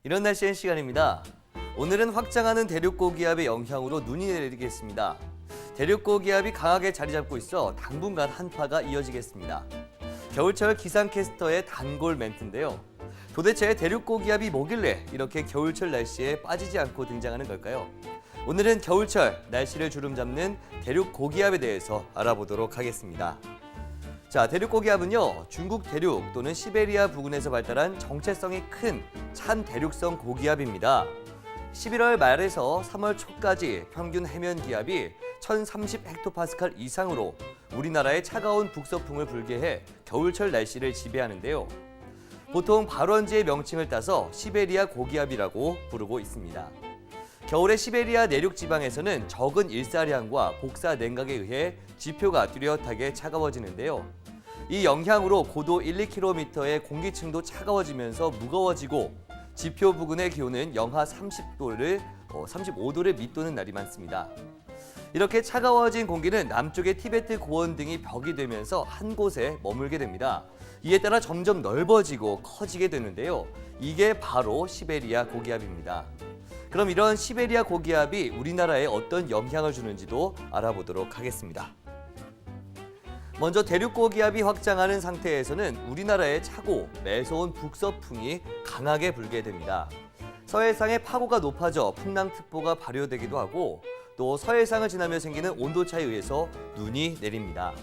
이런 날씨엔 시간입니다. 오늘은 확장하는 대륙고기압의 영향으로 눈이 내리겠습니다. 대륙고기압이 강하게 자리 잡고 있어 당분간 한파가 이어지겠습니다. 겨울철 기상캐스터의 단골 멘트인데요. 도대체 대륙고기압이 뭐길래 이렇게 겨울철 날씨에 빠지지 않고 등장하는 걸까요? 오늘은 겨울철 날씨를 주름잡는 대륙고기압에 대해서 알아보도록 하겠습니다. 자, 대륙고기압은요, 중국 대륙 또는 시베리아 부근에서 발달한 정체성이 큰 찬 대륙성 고기압입니다. 11월 말에서 3월 초까지 평균 해면 기압이 1030헥토파스칼 이상으로 우리나라에 차가운 북서풍을 불게 해 겨울철 날씨를 지배하는데요. 보통 발원지의 명칭을 따서 시베리아 고기압이라고 부르고 있습니다. 겨울에 시베리아 내륙 지방에서는 적은 일사량과 복사 냉각에 의해 지표가 뚜렷하게 차가워지는데요. 이 영향으로 고도 1, 2km의 공기층도 차가워지면서 무거워지고 지표 부근의 기온은 영하 35도를 밑도는 날이 많습니다. 이렇게 차가워진 공기는 남쪽의 티베트 고원 등이 벽이 되면서 한 곳에 머물게 됩니다. 이에 따라 점점 넓어지고 커지게 되는데요. 이게 바로 시베리아 고기압입니다. 그럼 이런 시베리아 고기압이 우리나라에 어떤 영향을 주는지도 알아보도록 하겠습니다. 먼저 대륙고기압이 확장하는 상태에서는 우리나라에 차고 매서운 북서풍이 강하게 불게 됩니다. 서해상의 파고가 높아져 풍랑특보가 발효되기도 하고 또 서해상을 지나며 생기는 온도차에 의해서 눈이 내립니다.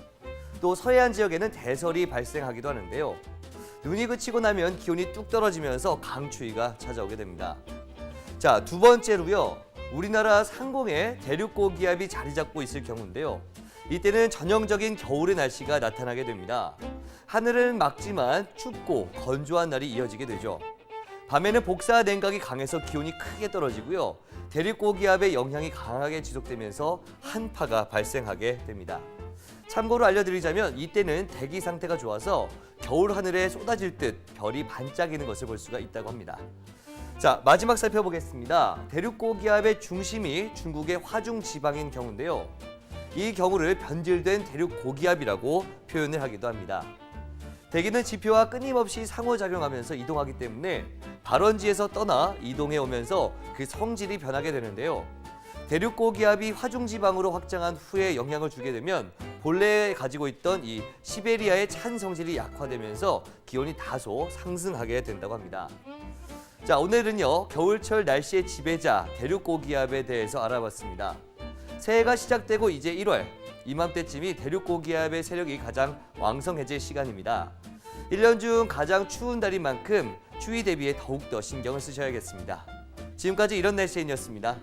또 서해안 지역에는 대설이 발생하기도 하는데요. 눈이 그치고 나면 기온이 뚝 떨어지면서 강추위가 찾아오게 됩니다. 자, 두 번째로요. 우리나라 상공에 대륙고기압이 자리 잡고 있을 경우인데요. 이때는 전형적인 겨울의 날씨가 나타나게 됩니다. 하늘은 맑지만 춥고 건조한 날이 이어지게 되죠. 밤에는 복사 냉각이 강해서 기온이 크게 떨어지고요. 대륙고기압의 영향이 강하게 지속되면서 한파가 발생하게 됩니다. 참고로 알려드리자면 이때는 대기 상태가 좋아서 겨울 하늘에 쏟아질 듯 별이 반짝이는 것을 볼 수가 있다고 합니다. 자, 마지막 살펴보겠습니다. 대륙고기압의 중심이 중국의 화중 지방인 경우인데요. 이 경우를 변질된 대륙고기압이라고 표현을 하기도 합니다. 대기는 지표와 끊임없이 상호작용하면서 이동하기 때문에 발원지에서 떠나 이동해 오면서 그 성질이 변하게 되는데요. 대륙고기압이 화중지방으로 확장한 후에 영향을 주게 되면 본래 가지고 있던 이 시베리아의 찬 성질이 약화되면서 기온이 다소 상승하게 된다고 합니다. 자, 오늘은요, 겨울철 날씨의 지배자 대륙고기압에 대해서 알아봤습니다. 새해가 시작되고 이제 1월, 이맘때쯤이 대륙고기압의 세력이 가장 왕성해질 시간입니다. 1년 중 가장 추운 달인 만큼 추위 대비에 더욱더 신경을 쓰셔야겠습니다. 지금까지 이런 날씨인이었습니다.